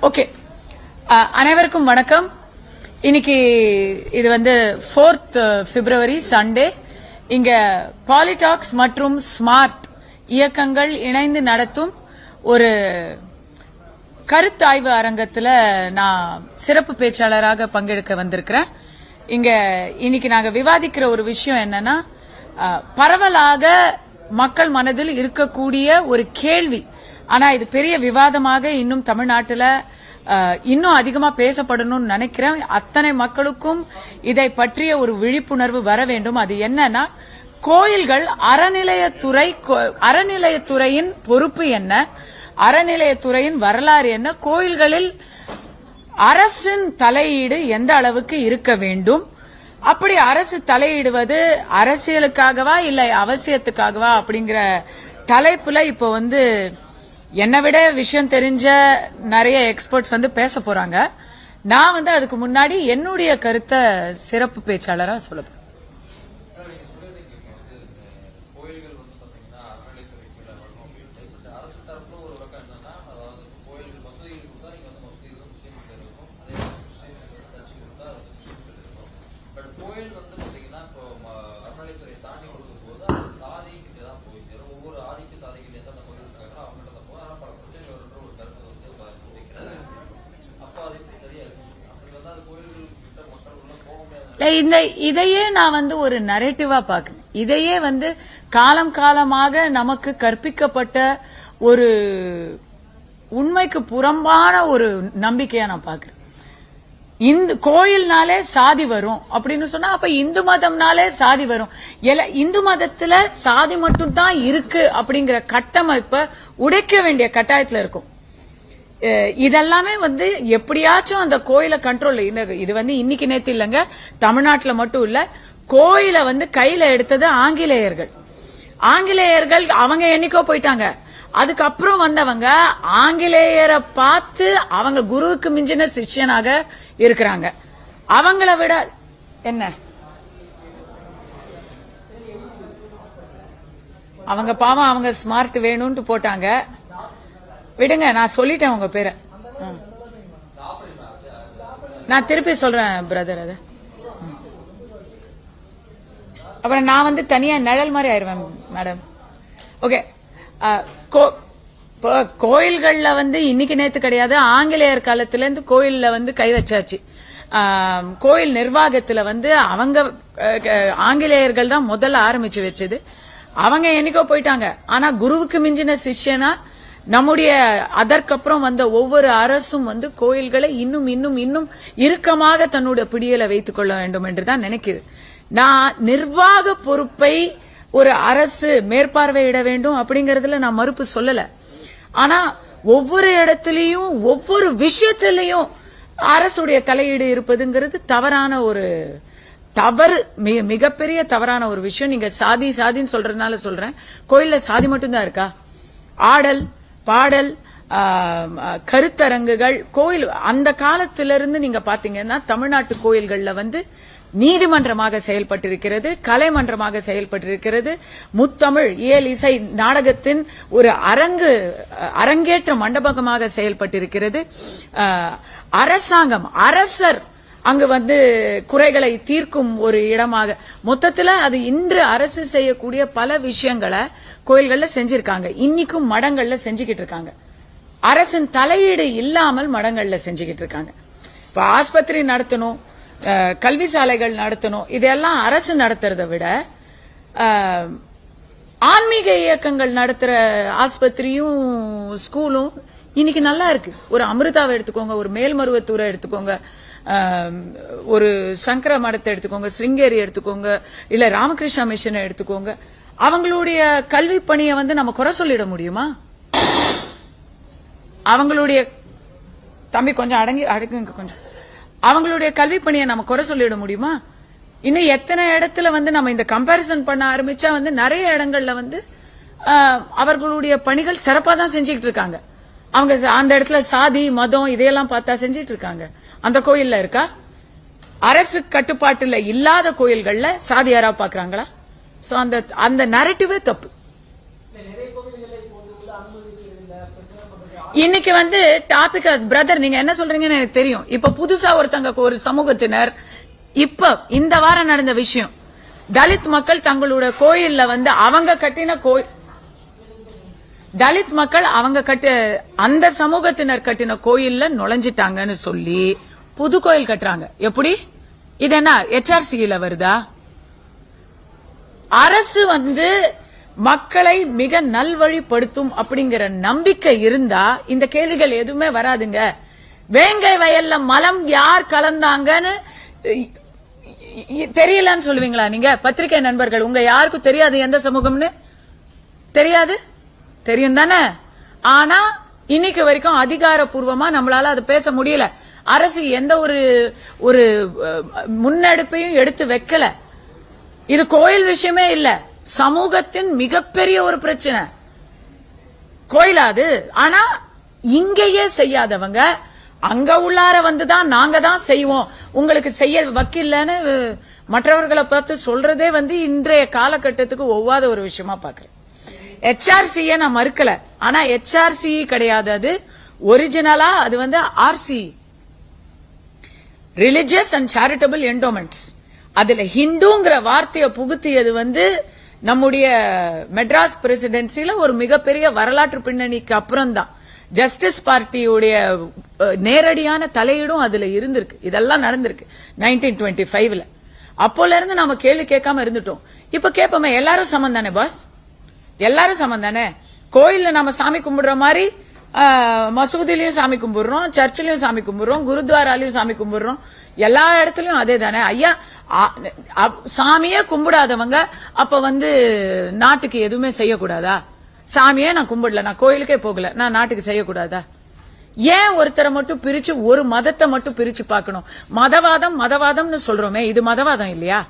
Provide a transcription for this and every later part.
Okay, அனைவருக்கும் வணக்கம். இன்னைக்கு இது 4th February சண்டே. இங்க பாலிடாக்ஸ் மற்றும் ஸ்மார்ட் இயக்கங்கள் இணைந்து நடத்தும் ஒரு கருத்தாய்வு அரங்கத்துல நான் சிறப்பு பேச்சாளராக பங்கெடுக்க வந்திருக்கிறேன். இங்க இன்னைக்கு நாங்க விவாதிக்கிற ஒரு விஷயம் என்னன்னா, பரவலாக மக்கள் மனதில் இருக்கக்கூடிய ஒரு கேள்வி. ஆனா இது பெரிய விவாதமாக இன்னும் தமிழ்நாட்டுல இன்னும் அதிகமா பேசப்படணும்னு நினைக்கிறேன். அத்தனை மக்களுக்கும் இதை பற்றிய ஒரு விழிப்புணர்வு வர வேண்டும். அது என்னன்னா, கோயில்கள் அறநிலையத்துறையின் பொறுப்பு என்ன, அறநிலையத்துறையின் வரலாறு என்ன, கோயில்களில் அரசின் தலையீடு எந்த அளவுக்கு இருக்க வேண்டும், அப்படி அரசு தலையிடுவது அரசியலுக்காகவா இல்லை அவசியத்துக்காகவா அப்படிங்கிற தலைப்புல இப்போ என்னை விட விஷயம் தெரிஞ்ச நிறைய எக்ஸ்பர்ட்ஸ் பேச போறாங்க. நான் அதுக்கு முன்னாடி என்னுடைய கருத்தை சிறப்பு பேச்சாளரா சொல்லுவேன். இதையே நான் ஒரு நரேட்டிவா பாக்குறேன். இதையே காலம் காலமாக நமக்கு கற்பிக்கப்பட்ட ஒரு உண்மைக்கு புறம்பான ஒரு நம்பிக்கையா நான் பாக்குறேன். இந்த கோயில்னாலே சாதி வரும் அப்படின்னு சொன்னா, அப்ப இந்து மதம்னாலே சாதி வரும். இந்து மதத்துல சாதி மட்டும் தான் இருக்கு அப்படிங்கிற கட்டமைப்பை உடைக்க வேண்டிய கட்டாயத்துல இருக்கும். இதெல்லாமே எப்படியாச்சும் அந்த கோயிலை கண்ட்ரோல், இது இன்னைக்கு நேத்து இல்லங்க, தமிழ்நாட்டுல மட்டும் இல்ல, கோயிலை கையில எடுத்தது ஆங்கிலேயர்கள். அவங்க என்னைக்கோ போயிட்டாங்க. அதுக்கப்புறம் வந்தவங்க ஆங்கிலேயரை பார்த்து அவங்க குருவுக்கு மிஞ்சின சிஷ்யனாக இருக்கிறாங்க. அவங்கள விட என்ன, அவங்க பாவம் அவங்க ஸ்மார்ட் வேணும்னு போட்டாங்க. விடுங்க, நான் சொல்லிட்டேன் உங்க பேரை. நான் திருப்பி சொல்றேன் பிரதர். அது அப்புறம் நான் தனியா நிழல் மாதிரி ஆயிருவேன் மேடம். ஓகே, கோயில்கள்ல இன்னைக்கு நேத்து கிடையாது, ஆங்கிலேயர் காலத்துல இருந்து கோயில்ல கை வச்சாச்சு. கோயில் நிர்வாகத்துல அவங்க ஆங்கிலேயர்கள் தான் முதல்ல ஆரம்பிச்சு வச்சது. அவங்க என்னைக்கோ போயிட்டாங்க. ஆனா குருவுக்கு மிஞ்சின சிஷ்யனா நம்முடைய அதற்கப்புறம் ஒவ்வொரு அரசும் கோயில்களை இன்னும் இன்னும் இன்னும் இறுக்கமாக தன்னுடைய பிடியில வைத்துக் கொள்ள வேண்டும் என்றுதான் நினைக்கிறது. நான் நிர்வாக பொறுப்பை ஒரு அரசு மேற்பார்வையிட வேண்டும் அப்படிங்கறதுல நான் மறுப்பு சொல்லல. ஆனா ஒவ்வொரு இடத்திலையும் ஒவ்வொரு விஷயத்திலையும் அரசுடைய தலையீடு இருப்பதுங்கிறது தவறான ஒரு தவறு, மிகப்பெரிய தவறான ஒரு விஷயம். நீங்க சாதின்னு சொல்றதுனால சொல்றேன். கோயில்ல சாதி மட்டும்தான் இருக்கா? ஆடல் பாடல், கருத்தரங்குகள், கோயில் அந்த காலத்திலிருந்து நீங்க பாத்தீங்கன்னா தமிழ்நாட்டு கோயில்கள்ல நீதிமன்றமாக செயல்பட்டிருக்கிறது, கலைமன்றமாக செயல்பட்டிருக்கிறது, முத்தமிழ் இயல் இசை நாடகத்தின் ஒரு அரங்கேற்ற மண்டபமாக செயல்பட்டிருக்கிறது. அரசாங்கம், அரசர் அங்கு குறைகளை தீர்க்கும் ஒரு இடமாக, மொத்தத்துல அது இன்று அரசு செய்யக்கூடிய பல விஷயங்களை கோயில்கள்ல செஞ்சிருக்காங்க. இன்னைக்கும் மடங்கள்ல செஞ்சுக்கிட்டு இருக்காங்க. அரசின் தலையீடு இல்லாமல் மடங்கள்ல செஞ்சுக்கிட்டு இருக்காங்க. இப்ப ஆஸ்பத்திரி நடத்தணும், கல்வி சாலைகள் நடத்தணும், இதெல்லாம் அரசு நடத்துறதை விட ஆன்மீக இயக்கங்கள் நடத்துற ஆஸ்பத்திரியும் ஸ்கூலும் இன்னைக்கு நல்லா இருக்கு. ஒரு அமிர்தாவை எடுத்துக்கோங்க, ஒரு மேல்மருவத்தூரை எடுத்துக்கோங்க, ஒரு சங்கர மடத்தை எடுத்துக்கோங்க, சிருங்கேரி எடுத்துக்கோங்க, இல்ல ராமகிருஷ்ணா மிஷனை எடுத்துக்கோங்க. அவங்களுடைய கல்வி பணியை நம்ம குறை சொல்லிட முடியுமா? அவங்களுடைய தம்பி கொஞ்சம் அடங்குங்க கொஞ்சம், அவங்களுடைய கல்வி பணியை நம்ம குறை சொல்லிட முடியுமா? இன்னும் எத்தனை இடத்துல நம்ம இந்த கம்பாரிசன் பண்ண ஆரம்பிச்சா நிறைய இடங்கள்ல அவர்களுடைய பணிகள் சிறப்பா தான் செஞ்சுக்கிட்டு இருக்காங்க. அவங்க அந்த இடத்துல சாதி மதம் இதையெல்லாம் பார்த்தா செஞ்சிட்டு இருக்காங்க. அந்த கோயில்ல இருக்கா? அரசு கட்டுப்பாட்டுல இல்லாத கோயில்கள்ல சாதி யாரா பாக்குறாங்களா? சோ அந்த நரேட்டிவே தப்பு. இன்னைக்கு வந்து டாபிக் பிரதர் நீங்க என்ன சொல்றீங்கன்னு எனக்கு தெரியும். இப்ப புதுசா ஒருத்தங்க ஒரு சமூகத்தினர் இப்ப இந்த வாரம் நடந்த விஷயம், தலித் மக்கள் தங்களுடைய கோயில்ல வந்து அவங்க கட்டின தலித் மக்கள் அந்த சமூகத்தினர் கட்டின கோயில்ல நுழைஞ்சிட்டாங்கன்னு சொல்லி புது கோயில் கட்டுறாங்க. எப்படி இது என்ன HRCல வருதா? அரசு வந்து மக்களை மிக நல்வழிப்படுத்தும் அப்படிங்கிற நம்பிக்கை இருந்தா இந்த கேள்விகள் எதுவுமே வராதுங்க. வேங்கை வயல்ல மலம் யார் கலந்தாங்கன்னு தெரியலன்னு சொல்லுவீங்களா நீங்க? பத்திரிகை நண்பர்கள் உங்க யாருக்கும் தெரியாது எந்த சமூகம்னு? தெரியாது, தெரியும் தானே? ஆனா இன்னைக்கு வரைக்கும் அதிகாரப்பூர்வமா நம்மளால அது பேச முடியல. அரசு எந்த ஒரு முன்னெடுப்பையும் எடுத்து வைக்கல. இது கோயில் விஷயமே இல்ல, சமூகத்தின் மிகப்பெரிய ஒரு பிரச்சனை. கோயிலாது ஆனா இங்கேயே செய்யாதவங்க அங்க உள்ளார வந்துதான் நாங்க தான் செய்வோம், உங்களுக்கு செய்ய வக்கில்லன்னு மற்றவர்களை பார்த்து சொல்றதே வந்து இன்றைய காலகட்டத்துக்கு ஒவ்வாத ஒரு விஷயமா பாக்குறேன். HRCயை நான் மறுக்கல, ஆனா HRC கிடையாது, அது ஒரிஜினலா அது வந்து RC, religious and charitable endowments. அதுல ஹிந்துங்கிற வார்த்தையை புகுத்தியது வந்து நம்முடைய மெட்ராஸ் பிரசிடென்சில ஒரு மிகப்பெரிய வரலாற்று பின்னணிக்கு அப்புறம் தான். ஜஸ்டிஸ் பார்ட்டியுடைய நேரடியான தலையீடும் அதுல இருந்திருக்கு. இதெல்லாம் நடந்திருக்கு 1925ல. அப்போல இருந்து நாம கேள்வி கேட்காம இருந்துட்டோம். இப்ப கேட்போமே, எல்லாரும் சமம் தானே பாஸ்? எல்லாரும் சமம் தானே? கோயில்ல நாம சாமி கும்பிடுற மாதிரி மசூதிலையும் சாமி கும்பிடுறோம், சர்ச்சிலையும் சாமி கும்பிடுறோம், குருத்வாராலையும் சாமி கும்பிடுறோம், எல்லா இடத்துலயும் அதே தானே ஐயா? சாமியே கும்பிடாதவங்க அப்ப வந்து நாட்டுக்கு எதுவுமே செய்யக்கூடாதா? சாமியே நான் கும்பிடல, நான் கோயிலுக்கே போகல, நான் நாட்டுக்கு செய்யக்கூடாதா? ஏன் ஒருத்தரை மட்டும் பிரிச்சு, ஒரு மதத்தை மட்டும் பிரிச்சு பார்க்கணும்? மதவாதம் மதவாதம்னு சொல்றோமே, இது மதவாதம் இல்லையா?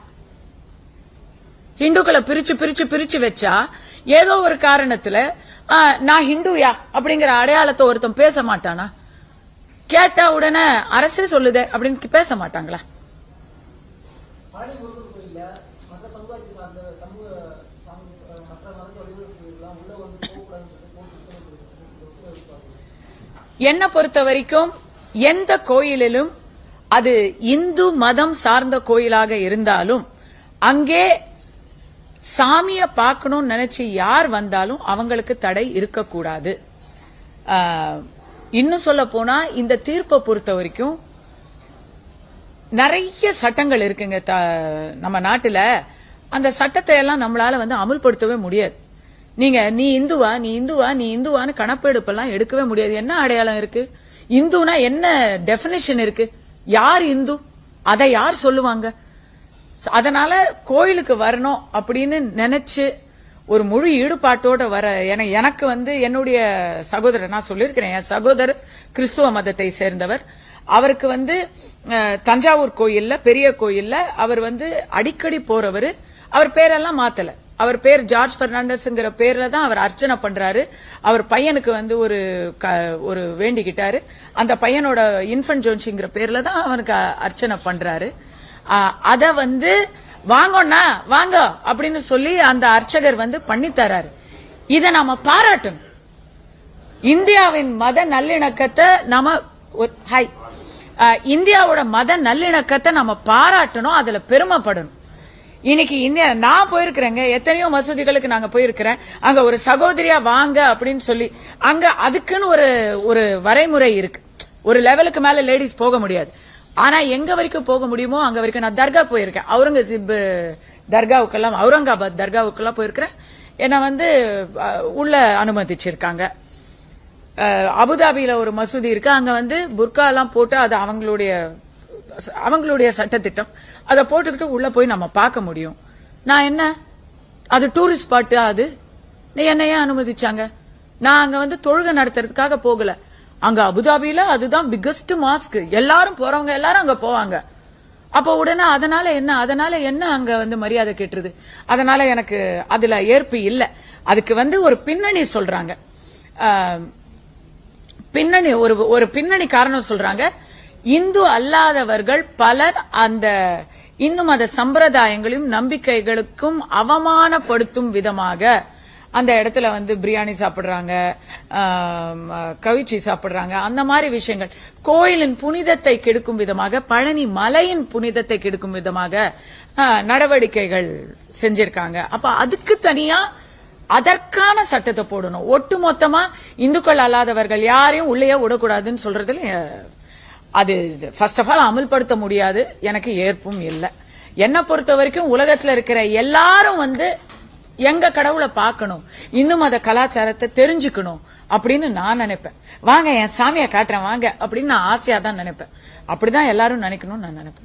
ஹிந்துக்களை பிரிச்சு பிரிச்சு பிரிச்சு வச்சா ஏதோ ஒரு காரணத்துல நான் ஹிந்துயா அப்படிங்கிற அடையாளத்தை ஒருத்தன் பேச மாட்டானா? கேட்டா உடனே அரசே சொல்லுதே அப்படின்னு பேச மாட்டாங்களா? என்ன பொறுத்த வரைக்கும் எந்த கோயிலிலும் அது இந்து மதம் சார்ந்த கோயிலாக இருந்தாலும் அங்கே சாமிய பார்க்கணும்னு நினைச்சு யார் வந்தாலும் அவங்களுக்கு தடை இருக்கக்கூடாது. இன்னும் சொல்ல போனா இந்த தீர்ப்பை பொறுத்த வரைக்கும் நிறைய சட்டங்கள் இருக்குங்க நம்ம நாட்டுல. அந்த சட்டத்தை எல்லாம் நம்மளால வந்து அமுல்படுத்தவே முடியாது. நீ இந்துவா நீ இந்துவா நீ இந்துவான்னு கணப்பெடுப்பெல்லாம் எடுக்கவே முடியாது. என்ன அடையாளம் இருக்கு? இந்துனா என்ன டெபினிஷன் இருக்கு? யார் இந்து? அதை யார் சொல்லுவாங்க? அதனால கோயிலுக்கு வரணும் அப்படின்னு நினைச்சு ஒரு முழு ஈடுபாட்டோட வர எனக்கு வந்து என்னுடைய சகோதரர், நான் சொல்லியிருக்கிறேன், என் சகோதரர் கிறிஸ்துவ மதத்தை சேர்ந்தவர். அவருக்கு வந்து தஞ்சாவூர் கோயில்ல, பெரிய கோயில்ல அவர் வந்து அடிக்கடி போறவர். அவர் பேரெல்லாம் மாத்தல, அவர் பேர் ஜார்ஜ் பெர்னாண்டஸ்ங்கிற பேர்ல தான் அவர் அர்ச்சனை பண்றாரு. அவர் பையனுக்கு வந்து ஒரு வேண்டிக்கிட்டாரு, அந்த பையனோட இன்ஃபன்ட் ஜோன்சிங்கிற பேர்ல தான் அவனுக்கு அர்ச்சனை பண்றாரு. அத வந்து வாங்கண்ணா வாங்க அப்படின்னு சொல்லி அந்த அர்ச்சகர் வந்து பண்ணி தராரு. இத நாம பாராட்டணும். இந்தியாவின் மத நல்லிணக்கத்தை நாம இந்தியாவோட மத நல்லிணக்கத்தை நாம பாராட்டணும், அதுல பெருமைப்படணும். இன்னைக்கு இந்தியா, நான் போயிருக்கிறேங்க, எத்தனையோ மசூதிகளுக்கு நாங்க போயிருக்கிறேன். அங்க ஒரு சகோதரியா வாங்க அப்படின்னு சொல்லி அங்க அதுக்குன்னு ஒரு வரைமுறை இருக்கு. ஒரு லெவலுக்கு மேல லேடிஸ் போக முடியாது. ஆனா எங்க வரைக்கும் போக முடியுமோ அங்க வரைக்கும். நான் தர்கா போயிருக்கேன், அவுரங்கசீப் தர்காவுக்கெல்லாம், அவுரங்காபாத் தர்காவுக்கெல்லாம் போயிருக்கிறேன். என்ன வந்து உள்ள அனுமதிச்சிருக்காங்க. அபுதாபியில ஒரு மசூதி இருக்கு, அங்க வந்து புர்கா எல்லாம் போட்டு, அது அவங்களுடைய சட்டத்திட்டம், அதை போட்டுக்கிட்டு உள்ள போய் நம்ம பார்க்க முடியும். நான் என்ன, அது டூரிஸ்ட் ஸ்பாட், அது என்ன ஏன் அனுமதிச்சாங்க? நான் அங்க வந்து தொழுகை நடத்துறதுக்காக போகல. அங்க அபுதாபியில அதுதான் பிக்கஸ்ட் மாஸ்க், எல்லாரும் போறவங்க எல்லாரும் அங்க போவாங்க. அப்ப உடனே அதனால என்ன அங்க வந்து மரியாதை கேட்டுருது? அதனால எனக்கு அதுல ஏற்பு இல்ல. அதுக்கு வந்து ஒரு பின்னணி சொல்றாங்க, பின்னணி ஒரு பின்னணி காரணம் சொல்றாங்க. இந்து அல்லாதவர்கள் பலர் அந்த இந்து மத சம்பிரதாயங்களையும் நம்பிக்கைகளுக்கும் அவமானப்படுத்தும் விதமாக அந்த இடத்துல வந்து பிரியாணி சாப்பிடுறாங்க, கவிச்சி சாப்பிடுறாங்க. அந்த மாதிரி விஷயங்கள் கோயிலின் புனிதத்தை கெடுக்கும் விதமாக, பழனி மலையின் புனிதத்தை கெடுக்கும் விதமாக நடவடிக்கைகள் செஞ்சிருக்காங்க. அப்ப அதுக்கு தனியா அதற்கான சட்டத்தை போடணும். ஒட்டு மொத்தமா இந்துக்கள் அல்லாதவர்கள் யாரையும் உள்ளே விடக்கூடாதுன்னு சொல்றதுல அது ஃபர்ஸ்ட் ஆஃப் ஆல் அமல்படுத்த முடியாது, எனக்கு ஏற்பும் இல்லை. என்னை பொறுத்த வரைக்கும் உலகத்துல இருக்கிற எல்லாரும் வந்து எங்க கடவுளை பார்க்கணும், இந்து மத கலாச்சாரத்தை தெரிஞ்சுக்கணும் அப்படின்னு நான் நினைப்பேன். வாங்க என் சாமியை காட்டுறேன் வாங்க அப்படின்னு நான் ஆசையா தான் நினைப்பேன். அப்படிதான் எல்லாரும் நினைக்கணும்னு நான் நினைப்பேன்.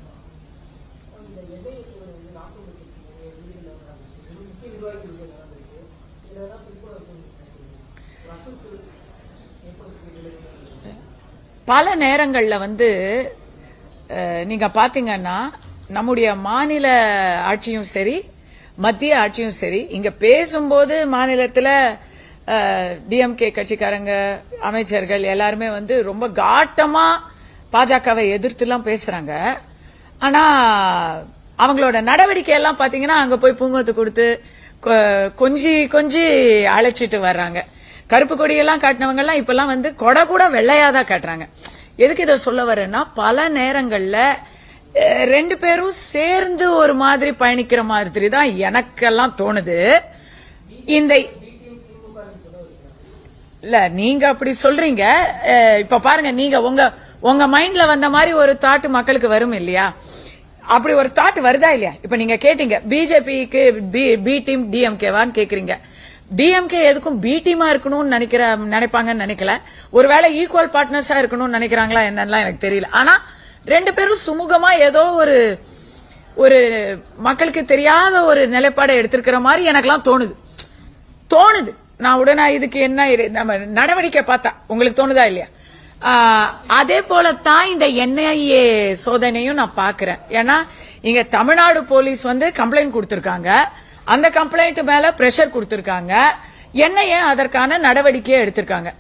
பல நேரங்கள்ல வந்து நீங்க பாத்தீங்கன்னா நம்முடைய மாநில ஆட்சியும் சரி மத்திய ஆட்சியும் சரி, இங்க பேசும்போது மாநிலத்துல டிஎம்கே கட்சிக்காரங்க அமைச்சர்கள் எல்லாருமே வந்து ரொம்ப காட்டமா பாஜகவை எதிர்த்துலாம் பேசுறாங்க. ஆனா அவங்களோட நடவடிக்கை எல்லாம் பாத்தீங்கன்னா அங்க போய் பூங்கொத்து கொடுத்து கொஞ்சி அழைச்சிட்டு வர்றாங்க. கருப்பு கொடியெல்லாம் காட்டினவங்க எல்லாம் இப்பெல்லாம் வந்து கொடை கூட வெள்ளையாதான் காட்டுறாங்க. எதுக்கு இதை சொல்ல வரேன்னா, பல நேரங்கள்ல ரெண்டு பேரும் சேர்ந்து ஒரு மாதிரி பயணிக்கிற மாதிரி தான் எனக்கெல்லாம் தோணுது. இந்த இல்ல நீங்க அப்படி சொல்றீங்க. இப்ப பாருங்க, நீங்க உங்க மைண்ட்ல வந்த மாதிரி ஒரு தாட் மக்களுக்கு வரும் இல்லையா? அப்படி ஒரு தாட் வருதா இல்லையா? இப்ப நீங்க கேட்டீங்க பிஜேபிக்கு பி டீம் டிஎம்கேவான்னு கேக்குறீங்க. டிஎம்கே எதுக்கும் பி டீமா இருக்கணும்னு நினைப்பாங்கன்னு நினைக்கல. ஒருவேளை ஈக்குவல் பார்ட்னர்ஸா இருக்கணும்னு நினைக்கிறாங்களா என்னன்னா எனக்கு தெரியல. ஆனா ரெண்டு பேரும் சுமூகமா ஏதோ ஒரு மக்களுக்கு தெரியாத ஒரு நிலைப்பாடை எடுத்திருக்கிற மாதிரி எனக்கெல்லாம் தோணுது. நான் உடனே இதுக்கு என்ன நம்ம நடவடிக்கை பார்த்தா உங்களுக்கு தோணுதா இல்லையா? அதே போலத்தான் இந்த என்ஐஏ சோதனையும் நான் பாக்குறேன். ஏன்னா இங்க தமிழ்நாடு போலீஸ் வந்து கம்ப்ளைண்ட் கொடுத்திருக்காங்க. அந்த கம்ப்ளைண்ட் மேல பிரஷர் கொடுத்திருக்காங்க. என்ஐஏ அதற்கான நடவடிக்கையை எடுத்திருக்காங்க.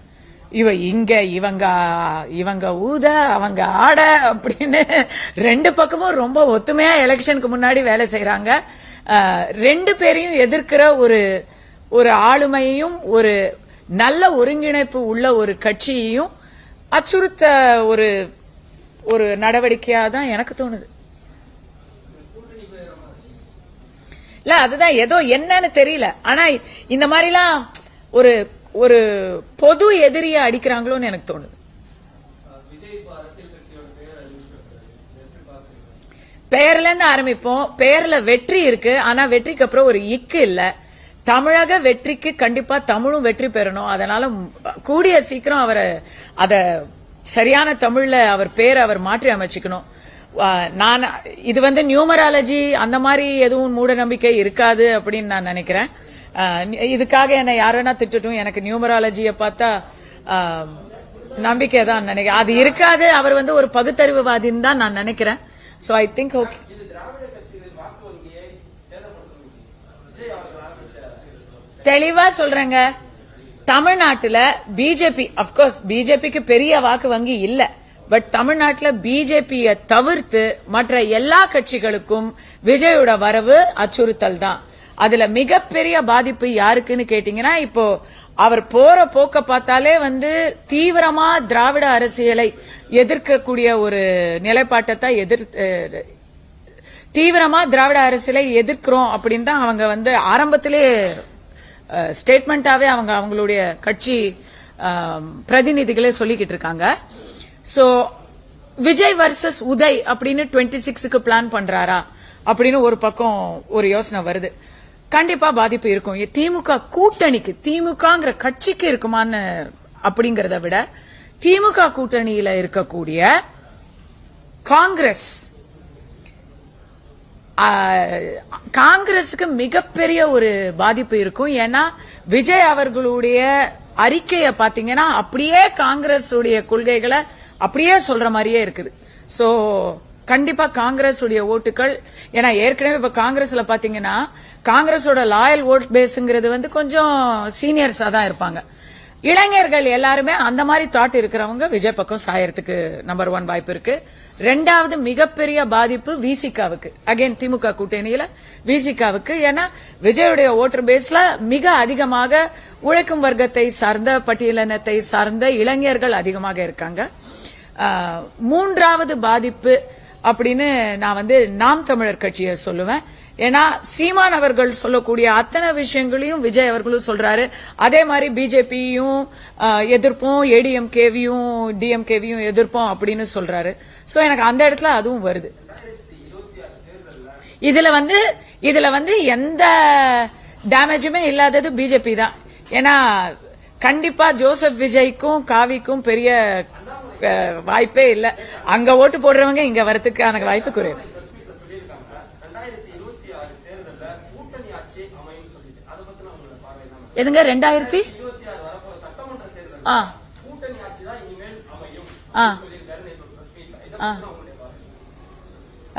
இவங்க ஊத அவங்க ஆட அப்படின்னு ரெண்டு பக்கமும் ரொம்ப ஒத்துமையா எலெக்ஷனுக்கு முன்னாடி வேலை செய்யறாங்க. ரெண்டு பேரையும் எதிர்க்கிற ஒரு ஆளுமையையும் ஒரு நல்ல ஒருங்கிணைப்பு உள்ள ஒரு கட்சியையும் அச்சுறுத்த ஒரு நடவடிக்கையா தான் எனக்கு தோணுது. இல்ல அதுதான் ஏதோ என்னன்னு தெரியல. ஆனா இந்த மாதிரிலாம் ஒரு பொது எதிரியை அடிக்கிறாங்களோன்னு எனக்கு தோணுது. பெயர்ல இருந்து ஆரம்பிப்போம். பெயர்ல வெற்றி இருக்கு, ஆனா வெற்றிக்கு அப்புறம் ஒரு இக்கு இல்ல. தமிழக வெற்றிக்கு கண்டிப்பா தமிழும் வெற்றி பெறணும். அதனால கூடிய சீக்கிரம் அவரை அத சரியான தமிழ்ல அவர் பேரை அவர் மாற்றி அமைச்சுக்கணும். நான் இது வந்து நியூமராலஜி அந்த மாதிரி எதுவும் மூட நம்பிக்கை இருக்காது அப்படின்னு நான் நினைக்கிறேன். இதுக்காக என்ன யாரனா திட்டட்டும், எனக்கு நியூமராலஜிய பார்த்தா நம்பிக்கை தான் நினைக்கிறேன். அது இருக்காது. அவர் வந்து ஒரு பகுத்தறிவுவாதின்னு தான் நான் நினைக்கிறேன். So I think okay. தெளிவா சொல்றேங்க, தமிழ்நாட்டுல பிஜேபி அப்கோர்ஸ் பிஜேபிக்கு பெரிய வாக்கு வங்கி இல்ல. பட் தமிழ்நாட்டுல பிஜேபிய தவிர்த்து மற்ற எல்லா கட்சிகளுக்கும் விஜயோட வரவு அச்சுறுத்தல் தான். அதுல மிகப்பெரிய பாதிப்பு யாருக்குன்னு கேட்டீங்கன்னா, இப்போ அவர் போற போக்க பார்த்தாலே வந்து தீவிரமா திராவிட அரசியலை எதிர்க்கக்கூடிய ஒரு நிலைப்பாட்டை தான் தீவிரமா திராவிட அரசியலை எதிர்க்கிறோம் அப்படின்னு தான் அவங்க வந்து ஆரம்பத்திலே ஸ்டேட்மெண்டாவே அவங்களுடைய கட்சி பிரதிநிதிகளே சொல்லிக்கிட்டு இருக்காங்க. சோ விஜய் வர்சஸ் உதய் அப்படின்னு 26க்கு பிளான் பண்றாரா அப்படின்னு ஒரு பக்கம் ஒரு யோசனை வருது. கண்டிப்பா பாதிப்பு இருக்கும். திமுக கூட்டணிக்கு, திமுகங்கிற கட்சிக்கு இருக்குமான்னு அப்படிங்கறத விட திமுக கூட்டணியில இருக்கக்கூடிய காங்கிரஸுக்கு மிகப்பெரிய ஒரு பாதிப்பு இருக்கும். ஏன்னா விஜய் அவர்களுடைய அறிக்கையை பாத்தீங்கன்னா அப்படியே காங்கிரஸ் உடைய கொள்கைகளை அப்படியே சொல்ற மாதிரியே இருக்குது. சோ கண்டிப்பா காங்கிரஸ் உடைய ஓட்டுகள், ஏன்னா ஏற்கனவே இப்ப காங்கிரஸ்ல பாத்தீங்கன்னா காங்கிரஸோட லாயல் ஓட் பேஸ்ங்கிறது வந்து கொஞ்சம் சீனியர்ஸா தான் இருப்பாங்க. இளைஞர்கள் எல்லாருமே அந்த மாதிரி தாட் இருக்கிறவங்க விஜய் பக்கம் சாயறதுக்கு நம்பர் 1 வாய்ப்பு இருக்கு. ரெண்டாவது மிகப்பெரிய பாதிப்பு விசிகாவுக்கு, அகைன் திமுக கூட்டணியில விசிகாவுக்கு. ஏன்னா விஜயுடைய ஓட்டர் பேஸ்ல மிக அதிகமாக உழைக்கும் வர்க்கத்தை சார்ந்த பட்டியலினத்தை சார்ந்த இளைஞர்கள் அதிகமாக இருக்காங்க. மூன்றாவது பாதிப்பு அப்படின்னு நான் வந்து நாம் தமிழர் கட்சியை சொல்லுவேன். ஏன்னா சீமான் அவர்கள் சொல்லக்கூடிய அத்தனை விஷயங்களையும் விஜய் அவர்களும் சொல்றாரு. அதே மாதிரி பிஜேபியும் எதிர்ப்போம், ஏடிஎம்கேவியும் டிஎம்கேவியும் எதிர்ப்போம் அப்படின்னு சொல்றாரு. சோ எனக்கு அந்த இடத்துல அதுவும் வருது. இதுல வந்து எந்த டேமேஜுமே இல்லாதது பிஜேபி தான். ஏன்னா கண்டிப்பா ஜோசப் விஜய்க்கும் காவிக்கும் பெரிய வாய்ப்பே இல்ல. அங்க ஓட்டு போடுறவங்க இங்க வரதுக்கான வாய்ப்பு குறைவு. எதுங்க 2000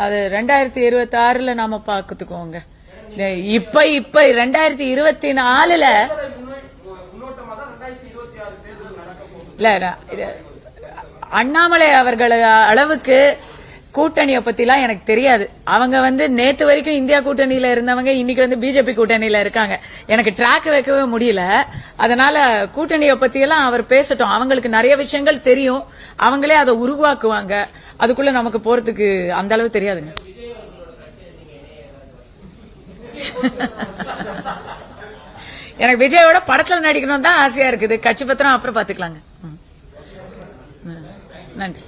அது 2026 நாம பாத்துக்கோங்க. இப்ப 2024 இல்ல அண்ணாமலை அவர்கள் அளவுக்கு கூட்டணியை பத்திலாம் எனக்கு தெரியாது. அவங்க வந்து நேத்து வரைக்கும் இந்தியா கூட்டணியில இருந்தவங்க இன்னைக்கு வந்து பிஜேபி கூட்டணியில இருக்காங்க. எனக்கு ட்ராக் வைக்கவே முடியல. அதனால கூட்டணியை பத்தியெல்லாம் அவர் பேசட்டும். அவங்களுக்கு நிறைய விஷயங்கள் தெரியும், அவங்களே அதை உருவாக்குவாங்க. அதுக்குள்ள நமக்கு போறதுக்கு அந்த அளவு தெரியாதுங்க. எனக்கு விஜயோட படத்துல நடிக்கணும் தான் ஆசையா இருக்குது. கட்சி பத்திரம் அப்புறம் பாத்துக்கலாங்க. நன்றி.